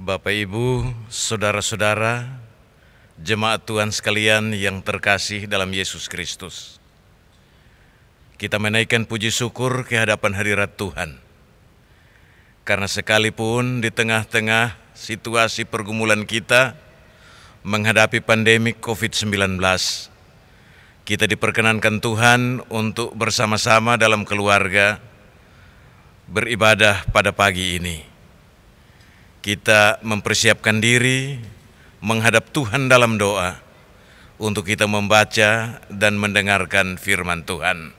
Bapak, Ibu, saudara-saudara, jemaat Tuhan sekalian yang terkasih dalam Yesus Kristus. Kita menaikkan puji syukur ke hadapan hadirat Tuhan. Karena sekalipun di tengah-tengah situasi pergumulan kita menghadapi pandemi COVID-19, kita diperkenankan Tuhan untuk bersama-sama dalam keluarga beribadah pada pagi ini. Kita mempersiapkan diri menghadap Tuhan dalam doa untuk kita membaca dan mendengarkan firman Tuhan.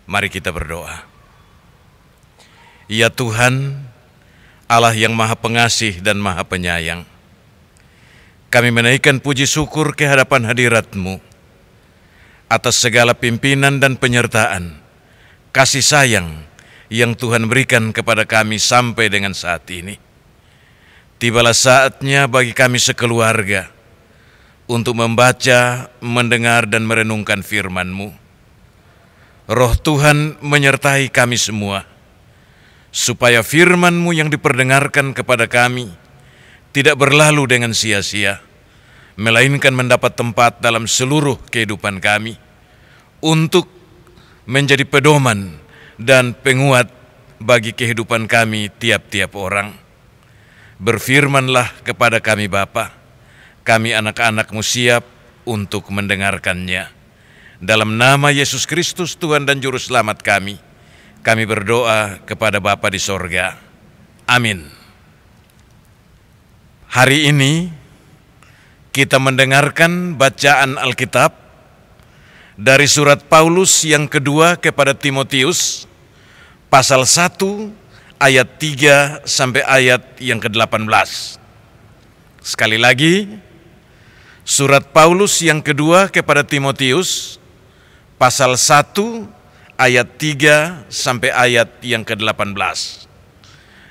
Mari kita berdoa. Ya Tuhan, Allah yang Maha Pengasih dan Maha Penyayang, kami menaikkan puji syukur ke hadapan hadirat-Mu atas segala pimpinan dan penyertaan, kasih sayang yang Tuhan berikan kepada kami sampai dengan saat ini. Tibalah saatnya bagi kami sekeluarga untuk membaca, mendengar, dan merenungkan firman-Mu. Roh Tuhan menyertai kami semua, supaya firman-Mu yang diperdengarkan kepada kami tidak berlalu dengan sia-sia, melainkan mendapat tempat dalam seluruh kehidupan kami, untuk menjadi pedoman dan penguat bagi kehidupan kami tiap-tiap orang. Berfirmanlah kepada kami Bapa, kami anak-anak-Mu siap untuk mendengarkannya. Dalam nama Yesus Kristus Tuhan dan Juru Selamat kami berdoa kepada Bapa di sorga. Amin. Hari ini kita mendengarkan bacaan Alkitab dari surat Paulus yang kedua kepada Timotius, pasal 1 ayat 3 sampai ayat yang ke-18. Sekali lagi, surat Paulus yang kedua kepada Timotius, pasal 1 ayat 3 sampai ayat yang ke-18.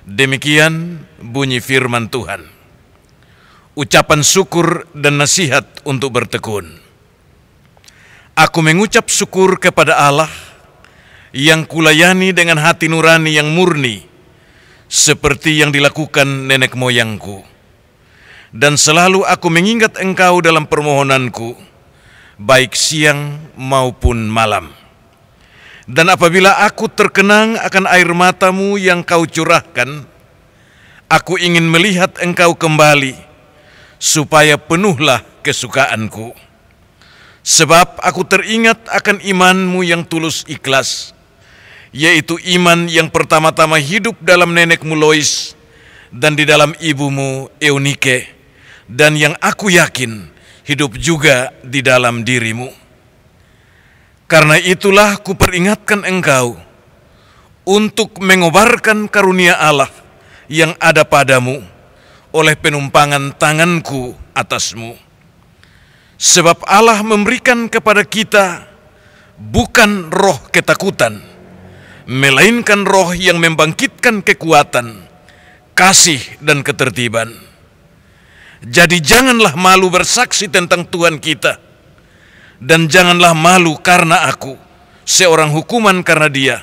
Demikian bunyi firman Tuhan. Ucapan syukur dan nasihat untuk bertekun. Aku mengucap syukur kepada Allah yang kulayani dengan hati nurani yang murni, seperti yang dilakukan nenek moyangku. Dan selalu aku mengingat Engkau dalam permohonanku, baik siang maupun malam. Dan apabila aku terkenang akan air mata-Mu yang Kau curahkan, aku ingin melihat Engkau kembali, supaya penuhlah kesukaanku. Sebab aku teringat akan iman-Mu yang tulus ikhlas, yaitu iman yang pertama-tama hidup dalam nenekmu Lois dan di dalam ibumu Eunike, dan yang aku yakin hidup juga di dalam dirimu. Karena itulah kuperingatkan engkau untuk mengobarkan karunia Allah yang ada padamu oleh penumpangan tanganku atasmu. Sebab Allah memberikan kepada kita bukan roh ketakutan, melainkan roh yang membangkitkan kekuatan, kasih, dan ketertiban. Jadi janganlah malu bersaksi tentang Tuhan kita, dan janganlah malu karena aku, seorang hukuman karena Dia,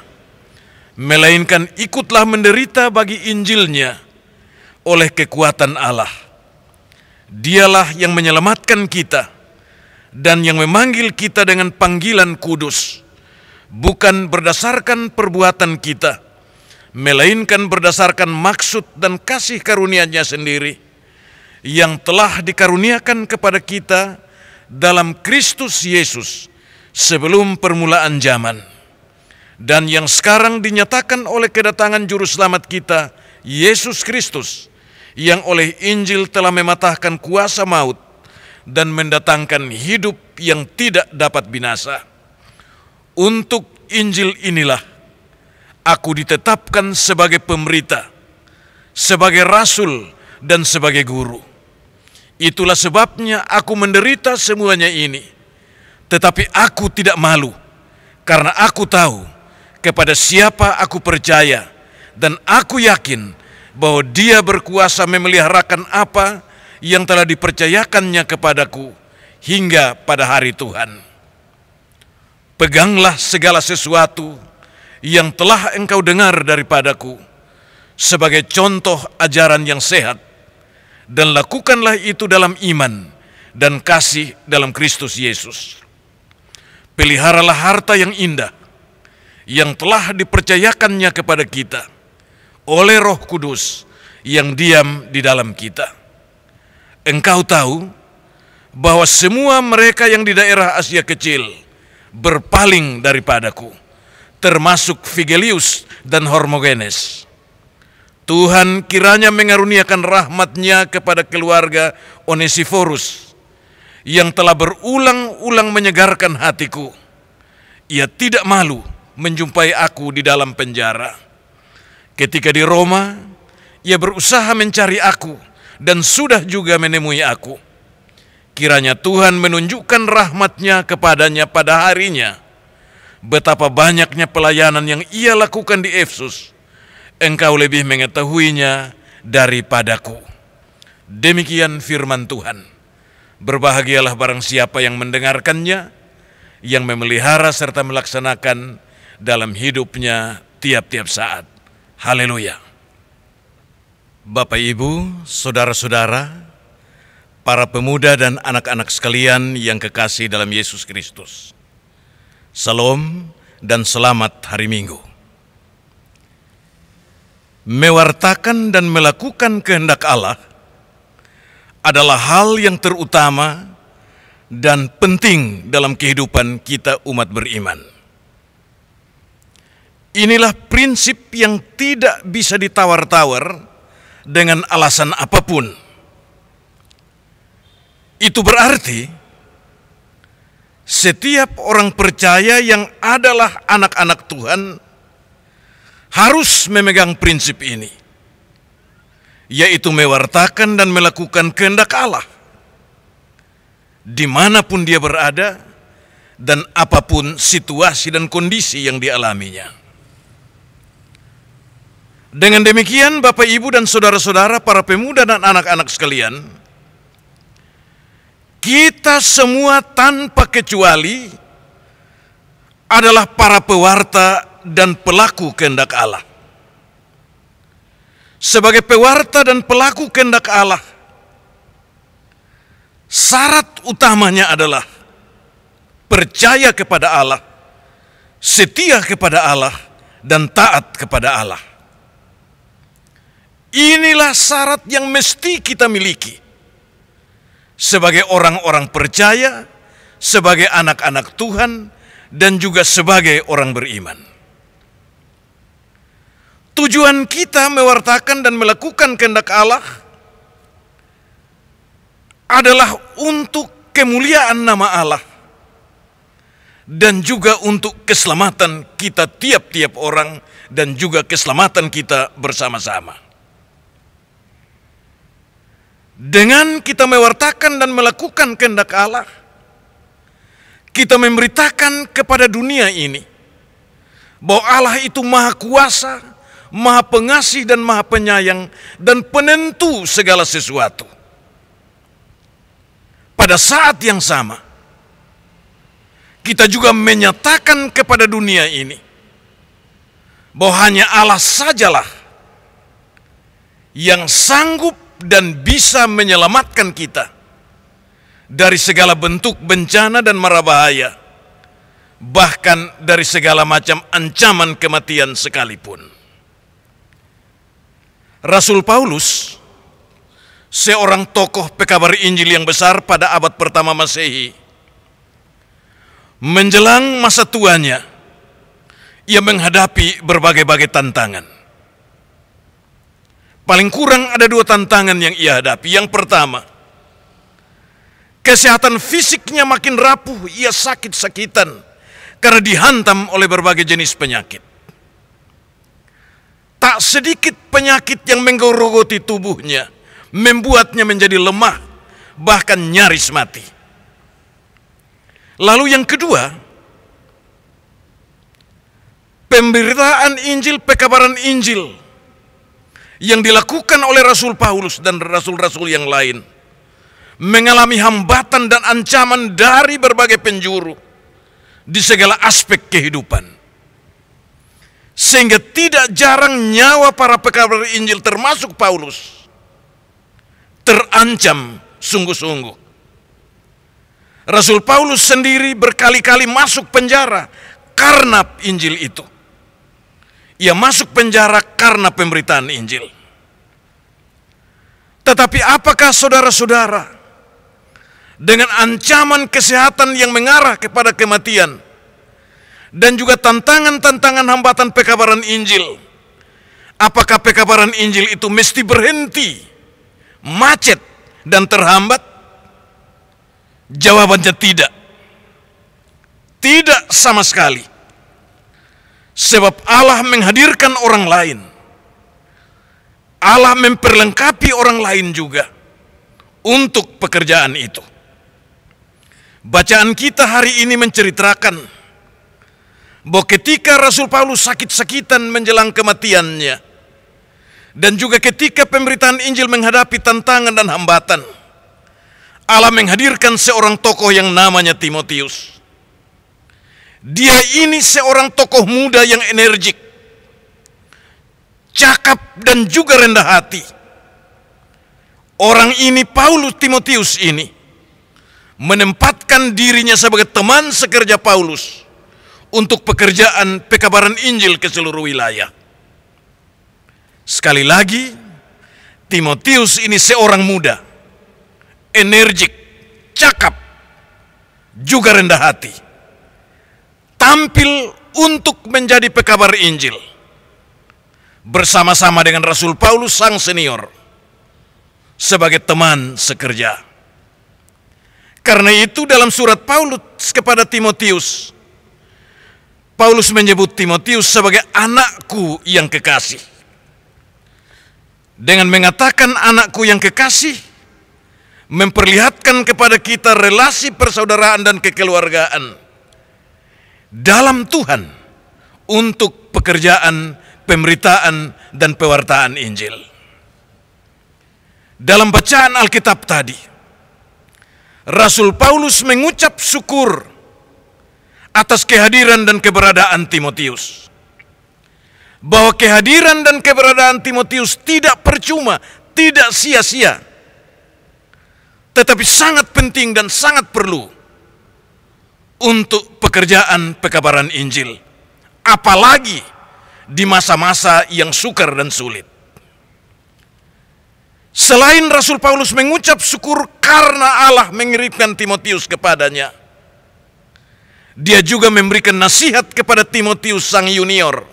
melainkan ikutlah menderita bagi Injilnya oleh kekuatan Allah. Dialah yang menyelamatkan kita dan yang memanggil kita dengan panggilan kudus, bukan berdasarkan perbuatan kita, melainkan berdasarkan maksud dan kasih karunia-Nya sendiri, yang telah dikaruniakan kepada kita dalam Kristus Yesus sebelum permulaan zaman, dan yang sekarang dinyatakan oleh kedatangan Juru Selamat kita, Yesus Kristus, yang oleh Injil telah mematahkan kuasa maut dan mendatangkan hidup yang tidak dapat binasa. Untuk Injil inilah aku ditetapkan sebagai pemberita, sebagai rasul, dan sebagai guru. Itulah sebabnya aku menderita semuanya ini. Tetapi aku tidak malu, karena aku tahu kepada siapa aku percaya, dan aku yakin bahwa Dia berkuasa memeliharakan apa yang telah dipercayakannya kepadaku hingga pada hari Tuhan. Peganglah segala sesuatu yang telah engkau dengar daripadaku sebagai contoh ajaran yang sehat, dan lakukanlah itu dalam iman dan kasih dalam Kristus Yesus. Peliharalah harta yang indah yang telah dipercayakannya kepada kita oleh Roh Kudus yang diam di dalam kita. Engkau tahu bahwa semua mereka yang di daerah Asia Kecil berpaling daripadaku, termasuk Figelius dan Hermogenes. Tuhan kiranya mengaruniakan rahmat-Nya kepada keluarga Onesiphorus yang telah berulang-ulang menyegarkan hatiku. Ia tidak malu menjumpai aku di dalam penjara. Ketika di Roma, ia berusaha mencari aku dan sudah juga menemui aku. Kiranya Tuhan menunjukkan rahmat-Nya kepadanya pada harinya. Betapa banyaknya pelayanan yang ia lakukan di Efesus, engkau lebih mengetahuinya daripadaku. Demikian firman Tuhan. Berbahagialah barang siapa yang mendengarkannya, yang memelihara serta melaksanakan dalam hidupnya tiap-tiap saat. Haleluya. Bapak, Ibu, saudara-saudara, para pemuda dan anak-anak sekalian yang kekasih dalam Yesus Kristus. Salam dan selamat hari Minggu. Mewartakan dan melakukan kehendak Allah adalah hal yang terutama dan penting dalam kehidupan kita umat beriman. Inilah prinsip yang tidak bisa ditawar-tawar dengan alasan apapun. Itu berarti setiap orang percaya yang adalah anak-anak Tuhan harus memegang prinsip ini, yaitu mewartakan dan melakukan kehendak Allah dimanapun dia berada dan apapun situasi dan kondisi yang dialaminya. Dengan demikian, Bapak, Ibu, dan saudara-saudara, para pemuda dan anak-anak sekalian, kita semua tanpa kecuali adalah para pewarta dan pelaku kehendak Allah. Sebagai pewarta dan pelaku kehendak Allah, syarat utamanya adalah percaya kepada Allah, setia kepada Allah, dan taat kepada Allah. Inilah syarat yang mesti kita miliki sebagai orang-orang percaya, sebagai anak-anak Tuhan, dan juga sebagai orang beriman. Tujuan kita mewartakan dan melakukan kehendak Allah adalah untuk kemuliaan nama Allah dan juga untuk keselamatan kita tiap-tiap orang dan juga keselamatan kita bersama-sama. Dengan kita mewartakan dan melakukan kehendak Allah, kita memberitakan kepada dunia ini bahwa Allah itu Maha Kuasa, Maha Pengasih dan Maha Penyayang dan penentu segala sesuatu. Pada saat yang sama, kita juga menyatakan kepada dunia ini bahwa hanya Allah sajalah yang sanggup dan bisa menyelamatkan kita dari segala bentuk bencana dan mara bahaya, bahkan dari segala macam ancaman kematian sekalipun. Rasul Paulus, seorang tokoh pekabar Injil yang besar pada abad pertama Masehi, menjelang masa tuanya, ia menghadapi berbagai-bagai tantangan. Paling kurang ada 2 tantangan yang ia hadapi. Yang pertama, kesehatan fisiknya makin rapuh, ia sakit-sakitan karena dihantam oleh berbagai jenis penyakit. Tak sedikit penyakit yang menggerogoti tubuhnya, membuatnya menjadi lemah, bahkan nyaris mati. Lalu yang kedua, pemberitaan Injil, pekabaran Injil yang dilakukan oleh Rasul Paulus dan rasul-rasul yang lain mengalami hambatan dan ancaman dari berbagai penjuru di segala aspek kehidupan. Sehingga tidak jarang nyawa para pekabar Injil termasuk Paulus diancam sungguh-sungguh. Rasul Paulus sendiri berkali-kali masuk penjara karena Injil itu. Ia masuk penjara karena pemberitaan Injil. Tetapi apakah saudara-saudara, dengan ancaman kesehatan yang mengarah kepada kematian, dan juga tantangan-tantangan hambatan pekabaran Injil, apakah pekabaran Injil itu mesti berhenti, macet, dan terhambat? Jawabannya tidak. Tidak sama sekali. Sebab Allah menghadirkan orang lain. Allah memperlengkapi orang lain juga untuk pekerjaan itu. Bacaan kita hari ini menceritakan bahwa ketika Rasul Paulus sakit-sakitan menjelang kematiannya, dan juga ketika pemberitaan Injil menghadapi tantangan dan hambatan, Allah menghadirkan seorang tokoh yang namanya Timotius. Dia ini seorang tokoh muda yang energik, cakap dan juga rendah hati. Orang ini, Timotius ini, menempatkan dirinya sebagai teman sekerja Paulus untuk pekerjaan pekabaran Injil ke seluruh wilayah. Sekali lagi, Timotius ini seorang muda, energik, cakap, juga rendah hati, tampil untuk menjadi pekabar Injil bersama-sama dengan Rasul Paulus sang senior sebagai teman sekerja. Karena itu dalam surat Paulus kepada Timotius, Paulus menyebut Timotius sebagai anakku yang kekasih. Dengan mengatakan anakku yang kekasih, memperlihatkan kepada kita relasi persaudaraan dan kekeluargaan dalam Tuhan untuk pekerjaan pemberitaan dan pewartaan Injil. Dalam bacaan Alkitab tadi, Rasul Paulus mengucap syukur atas kehadiran dan keberadaan Timotius. Bahwa kehadiran dan keberadaan Timotius tidak percuma, tidak sia-sia, tetapi sangat penting dan sangat perlu untuk pekerjaan pekabaran Injil, apalagi di masa-masa yang sukar dan sulit. Selain Rasul Paulus mengucap syukur karena Allah mengirimkan Timotius kepadanya, dia juga memberikan nasihat kepada Timotius sang junior,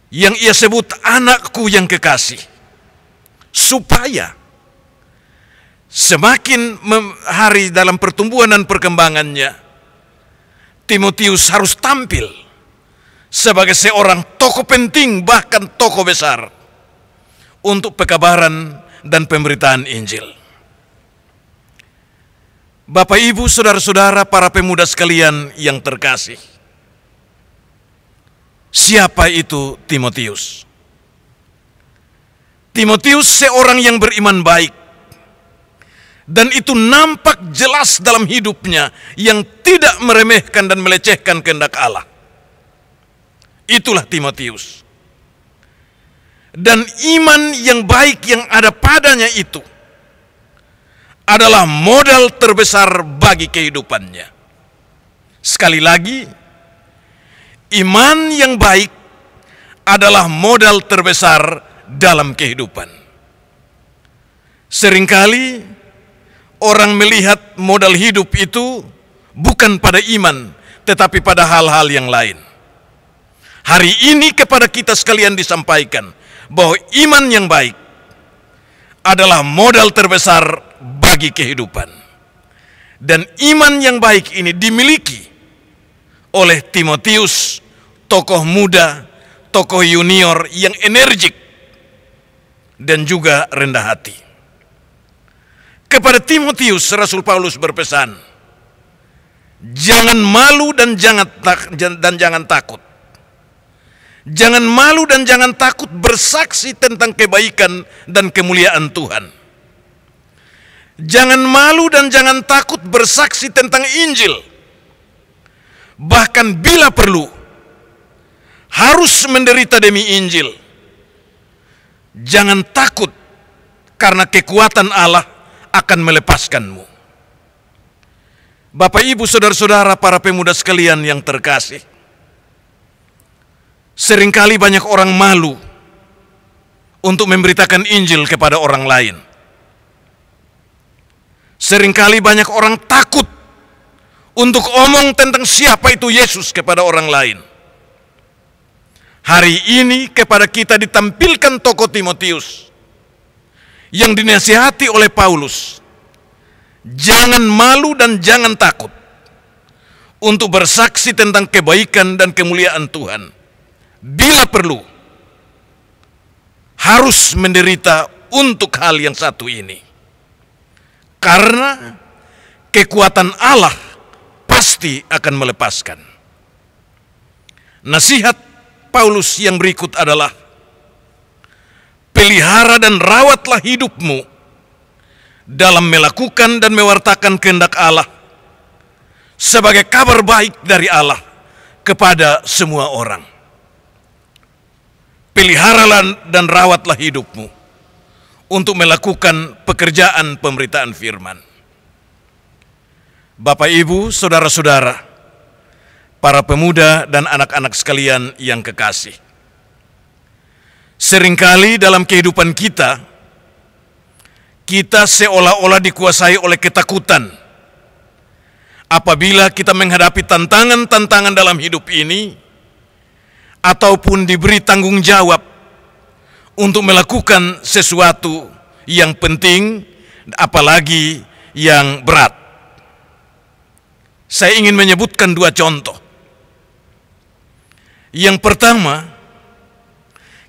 yang ia sebut anakku yang kekasih, supaya semakin hari dalam pertumbuhan dan perkembangannya, Timotius harus tampil sebagai seorang tokoh penting, bahkan tokoh besar untuk pekabaran dan pemberitaan Injil. Bapak, Ibu, saudara-saudara, para pemuda sekalian yang terkasih, siapa itu Timotius? Timotius seorang yang beriman baik, dan itu nampak jelas dalam hidupnya yang tidak meremehkan dan melecehkan kehendak Allah. Itulah Timotius. Dan iman yang baik yang ada padanya itu adalah modal terbesar bagi kehidupannya. Sekali lagi, iman yang baik adalah modal terbesar dalam kehidupan. Seringkali orang melihat modal hidup itu bukan pada iman, tetapi pada hal-hal yang lain. Hari ini kepada kita sekalian disampaikan bahwa iman yang baik adalah modal terbesar bagi kehidupan. Dan iman yang baik ini dimiliki oleh Timotius, tokoh muda, tokoh junior yang energik dan juga rendah hati. Kepada Timotius, Rasul Paulus berpesan, jangan malu dan jangan takut. Jangan malu dan jangan takut bersaksi tentang kebaikan dan kemuliaan Tuhan. Jangan malu dan jangan takut bersaksi tentang Injil. Bahkan bila perlu, harus menderita demi Injil. Jangan takut karena kekuatan Allah akan melepaskanmu. Bapak, Ibu, saudara-saudara, para pemuda sekalian yang terkasih, seringkali banyak orang malu untuk memberitakan Injil kepada orang lain. Seringkali banyak orang takut untuk omong tentang siapa itu Yesus kepada orang lain. Hari ini kepada kita ditampilkan tokoh Timotius yang dinasihati oleh Paulus. Jangan malu dan jangan takut untuk bersaksi tentang kebaikan dan kemuliaan Tuhan. Bila perlu, harus menderita untuk hal yang satu ini. Karena kekuatan Allah pasti akan melepaskan. Nasihat Paulus yang berikut adalah, pelihara dan rawatlah hidupmu dalam melakukan dan mewartakan kehendak Allah sebagai kabar baik dari Allah kepada semua orang. Peliharalah dan rawatlah hidupmu untuk melakukan pekerjaan pemberitaan firman. Bapak, Ibu, saudara-saudara, para pemuda dan anak-anak sekalian yang kekasih, seringkali dalam kehidupan kita seolah-olah dikuasai oleh ketakutan apabila kita menghadapi tantangan-tantangan dalam hidup ini, ataupun diberi tanggung jawab untuk melakukan sesuatu yang penting, apalagi yang berat. Saya ingin menyebutkan dua contoh. Yang pertama,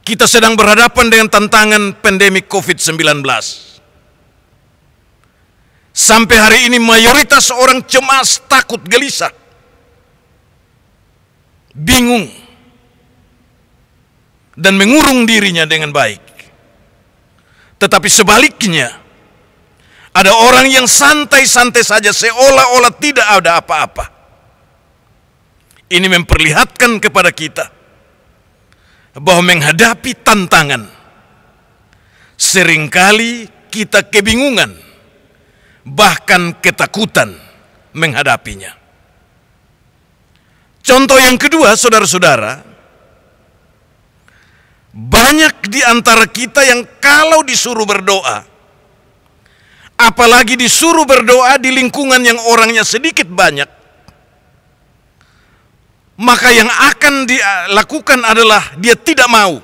kita sedang berhadapan dengan tantangan pandemi COVID-19. Sampai hari ini mayoritas orang cemas, takut, gelisah, bingung, dan mengurung dirinya dengan baik. Tetapi sebaliknya, ada orang yang santai-santai saja seolah-olah tidak ada apa-apa. Ini memperlihatkan kepada kita bahwa menghadapi tantangan, seringkali kita kebingungan, bahkan ketakutan menghadapinya. Contoh yang kedua, saudara-saudara, banyak di antara kita yang kalau disuruh berdoa, apalagi disuruh berdoa di lingkungan yang orangnya sedikit banyak, maka yang akan dilakukan adalah dia tidak mau.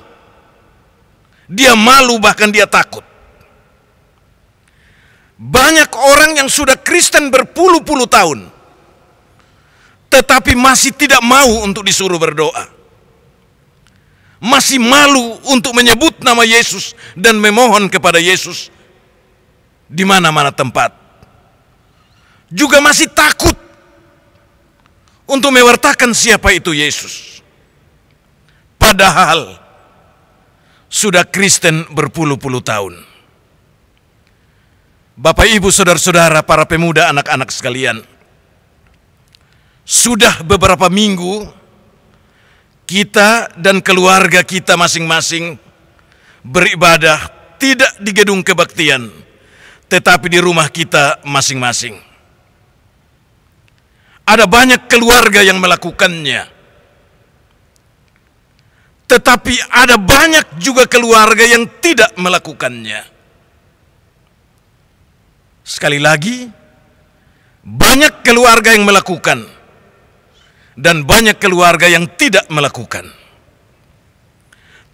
Dia malu, bahkan dia takut. Banyak orang yang sudah Kristen berpuluh-puluh tahun, tetapi masih tidak mau untuk disuruh berdoa. Masih malu untuk menyebut nama Yesus dan memohon kepada Yesus di mana-mana tempat. Juga masih takut untuk mewartakan siapa itu Yesus. Padahal sudah Kristen berpuluh-puluh tahun. Bapak, Ibu, saudara-saudara, para pemuda, anak-anak sekalian, sudah beberapa minggu kita dan keluarga kita masing-masing beribadah tidak di gedung kebaktian, tetapi di rumah kita masing-masing. Ada banyak keluarga yang melakukannya, tetapi ada banyak juga keluarga yang tidak melakukannya. Sekali lagi, banyak keluarga yang melakukan dan banyak keluarga yang tidak melakukan.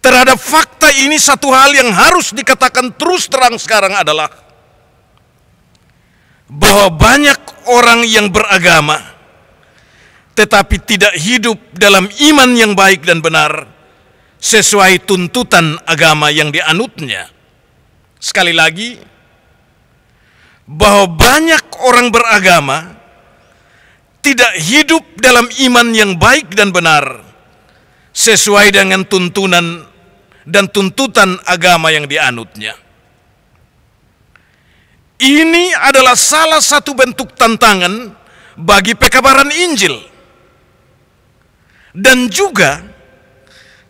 Terhadap fakta ini, satu hal yang harus dikatakan terus terang sekarang adalah bahwa banyak orang yang beragama tetapi tidak hidup dalam iman yang baik dan benar sesuai tuntutan agama yang dianutnya. Sekali lagi, bahwa banyak orang beragama tidak hidup dalam iman yang baik dan benar sesuai dengan tuntunan dan tuntutan agama yang dianutnya. Ini adalah salah satu bentuk tantangan bagi pekabaran Injil, dan juga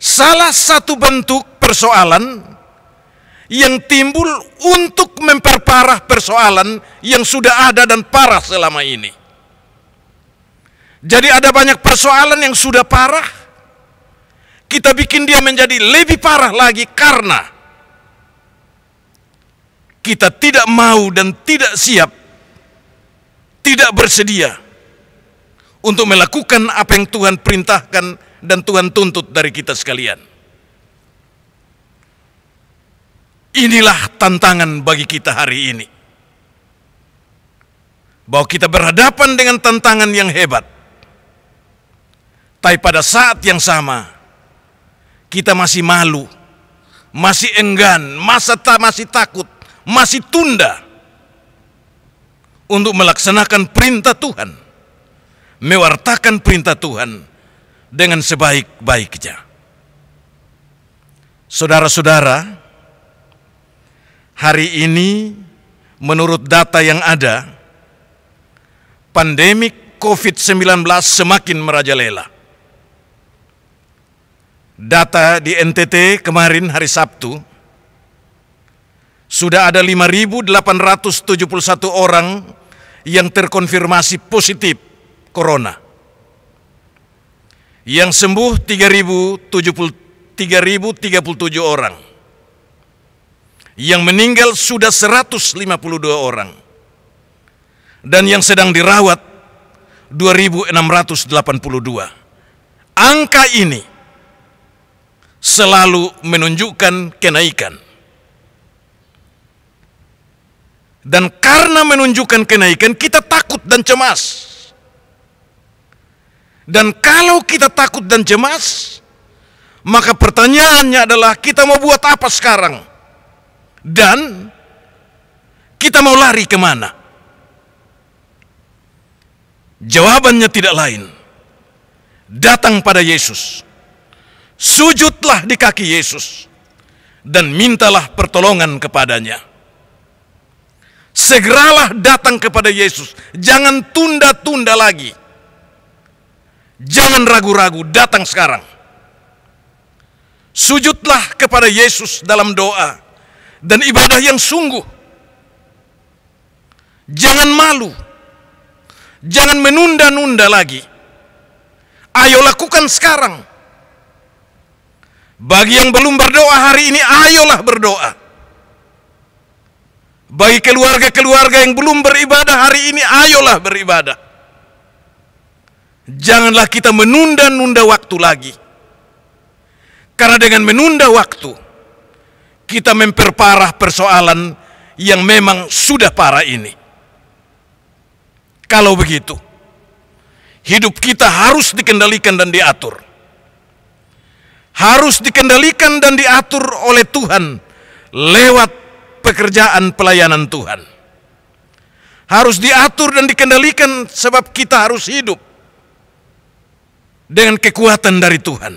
salah satu bentuk persoalan yang timbul untuk memperparah persoalan yang sudah ada dan parah selama ini. Jadi ada banyak persoalan yang sudah parah, kita bikin dia menjadi lebih parah lagi karena kita tidak mau dan tidak siap, tidak bersedia untuk melakukan apa yang Tuhan perintahkan dan Tuhan tuntut dari kita sekalian. Inilah tantangan bagi kita hari ini. Bahwa kita berhadapan dengan tantangan yang hebat. Tapi pada saat yang sama, kita masih malu, masih enggan, masih takut, masih tunda untuk melaksanakan perintah Tuhan, mewartakan perintah Tuhan dengan sebaik-baiknya. Saudara-saudara, hari ini menurut data yang ada, pandemi COVID-19 semakin merajalela. Data di NTT kemarin hari Sabtu, sudah ada 5.871 orang yang terkonfirmasi positif corona. Yang sembuh 3.037 orang. Yang meninggal sudah 152 orang. Dan yang sedang dirawat 2.682. Angka ini selalu menunjukkan kenaikan. Dan karena menunjukkan kenaikan, kita takut dan cemas. Dan kalau kita takut dan cemas, maka pertanyaannya adalah kita mau buat apa sekarang? Dan kita mau lari kemana? Jawabannya tidak lain, datang pada Yesus, sujudlah di kaki Yesus, dan mintalah pertolongan kepadanya. Segeralah datang kepada Yesus, jangan tunda-tunda lagi. Jangan ragu-ragu, datang sekarang. Sujudlah kepada Yesus dalam doa dan ibadah yang sungguh. Jangan malu. Jangan menunda-nunda lagi. Ayo lakukan sekarang. Bagi yang belum berdoa hari ini, ayolah berdoa. Bagi keluarga-keluarga yang belum beribadah hari ini, ayolah beribadah. Janganlah kita menunda-nunda waktu lagi. Karena dengan menunda waktu, kita memperparah persoalan yang memang sudah parah ini. Kalau begitu, hidup kita harus dikendalikan dan diatur. Harus dikendalikan dan diatur oleh Tuhan lewat pekerjaan pelayanan Tuhan. Harus diatur dan dikendalikan sebab kita harus hidup dengan kekuatan dari Tuhan.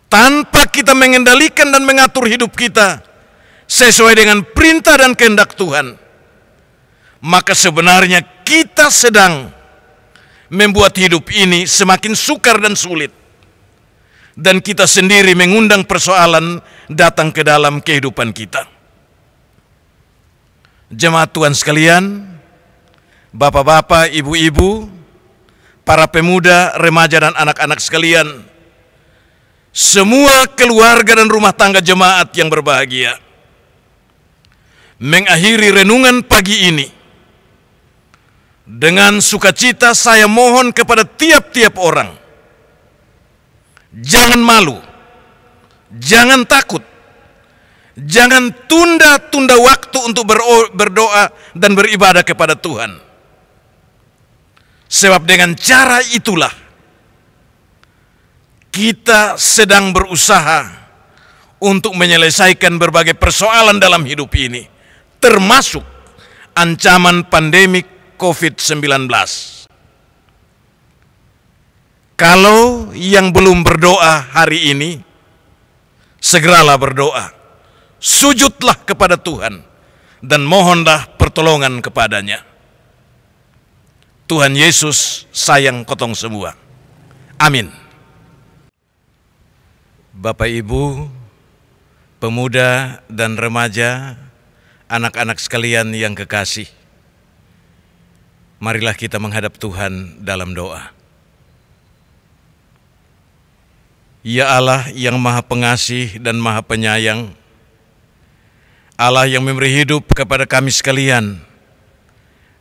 Tanpa kita mengendalikan dan mengatur hidup kita sesuai dengan perintah dan kehendak Tuhan, maka sebenarnya kita sedang membuat hidup ini semakin sukar dan sulit. Dan kita sendiri mengundang persoalan datang ke dalam kehidupan kita. Jemaat Tuhan sekalian, bapak-bapak, ibu-ibu, para pemuda, remaja dan anak-anak sekalian, semua keluarga dan rumah tangga jemaat yang berbahagia, mengakhiri renungan pagi ini dengan sukacita saya mohon kepada tiap-tiap orang, jangan malu, jangan takut, jangan tunda-tunda waktu untuk berdoa dan beribadah kepada Tuhan. Sebab dengan cara itulah kita sedang berusaha untuk menyelesaikan berbagai persoalan dalam hidup ini, termasuk ancaman pandemi COVID-19. Kalau yang belum berdoa hari ini, segeralah berdoa. Sujudlah kepada Tuhan dan mohonlah pertolongan kepadanya. Tuhan Yesus sayang kotong semua. Amin. Bapak Ibu, pemuda dan remaja, anak-anak sekalian yang kekasih, marilah kita menghadap Tuhan dalam doa. Ya Allah yang Maha Pengasih dan Maha Penyayang, Allah yang memberi hidup kepada kami sekalian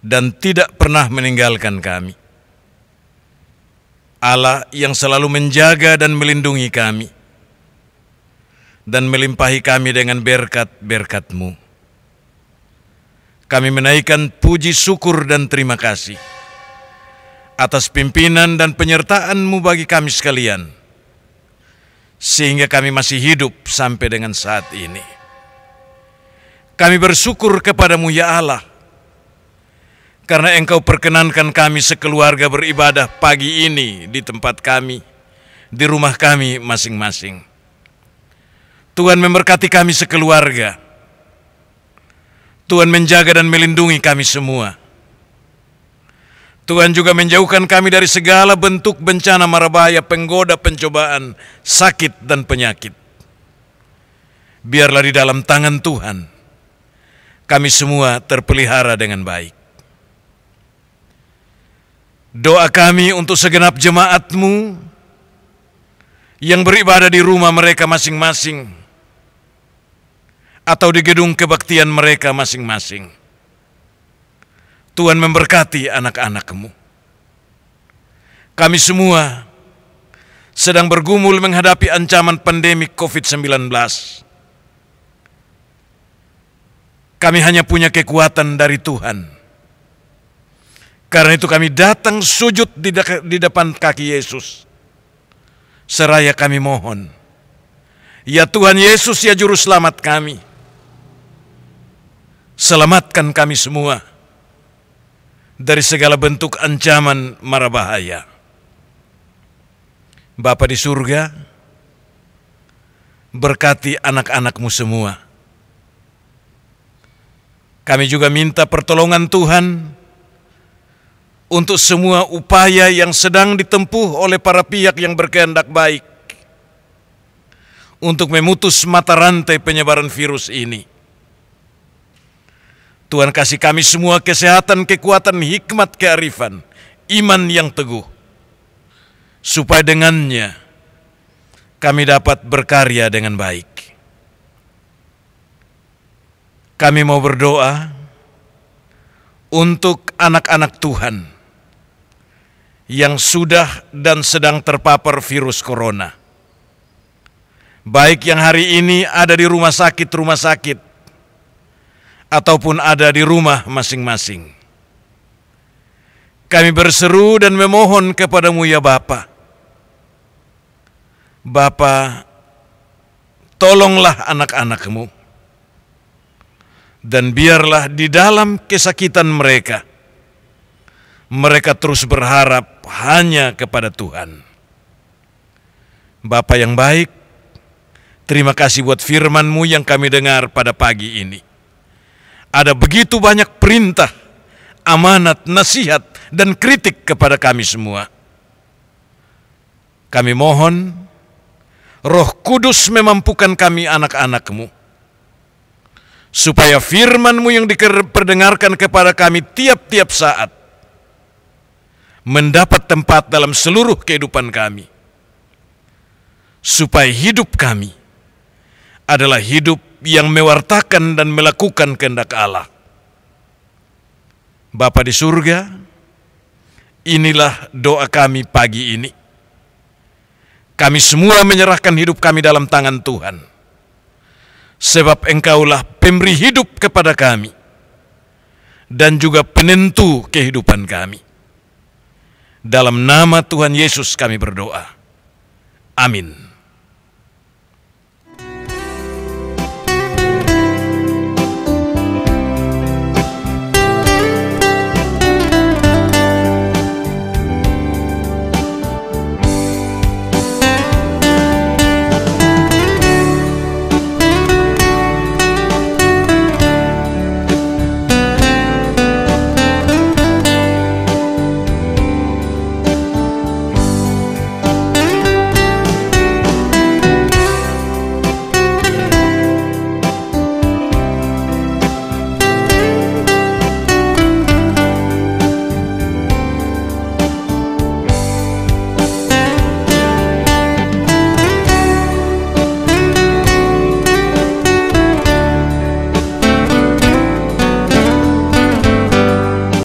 dan tidak pernah meninggalkan kami. Allah yang selalu menjaga dan melindungi kami dan melimpahi kami dengan berkat-berkat-Mu. Kami menaikkan puji syukur dan terima kasih atas pimpinan dan penyertaan-Mu bagi kami sekalian, sehingga kami masih hidup sampai dengan saat ini. Kami bersyukur kepada-Mu ya Allah, karena Engkau perkenankan kami sekeluarga beribadah pagi ini di tempat kami, di rumah kami masing-masing. Tuhan memberkati kami sekeluarga. Tuhan menjaga dan melindungi kami semua. Tuhan juga menjauhkan kami dari segala bentuk bencana mara bahaya, penggoda, pencobaan, sakit dan penyakit. Biarlah di dalam tangan Tuhan kami semua terpelihara dengan baik. Doa kami untuk segenap jemaat-Mu yang beribadah di rumah mereka masing-masing atau di gedung kebaktian mereka masing-masing. Tuhan memberkati anak-anak-Mu. Kami semua sedang bergumul menghadapi ancaman pandemi COVID-19. Kami hanya punya kekuatan dari Tuhan. Karena itu kami datang sujud di depan kaki Yesus. Seraya kami mohon, ya Tuhan Yesus, ya Juru Selamat kami, selamatkan kami semua dari segala bentuk ancaman mara bahaya. Bapa di surga, berkati anak-anak-Mu semua. Kami juga minta pertolongan Tuhan untuk semua upaya yang sedang ditempuh oleh para pihak yang berkehendak baik untuk memutus mata rantai penyebaran virus ini. Tuhan kasih kami semua kesehatan, kekuatan, hikmat, kearifan, iman yang teguh, supaya dengannya kami dapat berkarya dengan baik. Kami mau berdoa untuk anak-anak Tuhan yang sudah dan sedang terpapar virus corona, baik yang hari ini ada di rumah sakit, ataupun ada di rumah masing-masing. Kami berseru dan memohon kepada-Mu ya Bapa. Bapa, tolonglah anak-anak-Mu, dan biarlah di dalam kesakitan mereka, mereka terus berharap hanya kepada Tuhan. Bapa yang baik, terima kasih buat firman-Mu yang kami dengar pada pagi ini. Ada begitu banyak perintah, amanat, nasihat, dan kritik kepada kami semua. Kami mohon, Roh Kudus memampukan kami anak-anak-Mu, supaya firman-Mu yang diperdengarkan kepada kami tiap-tiap saat mendapat tempat dalam seluruh kehidupan kami, supaya hidup kami adalah hidup yang mewartakan dan melakukan kehendak Allah. Bapa di surga, inilah doa kami pagi ini. Kami semua menyerahkan hidup kami dalam tangan Tuhan, sebab Engkaulah pemberi hidup kepada kami dan juga penentu kehidupan kami. Dalam nama Tuhan Yesus kami berdoa. Amin.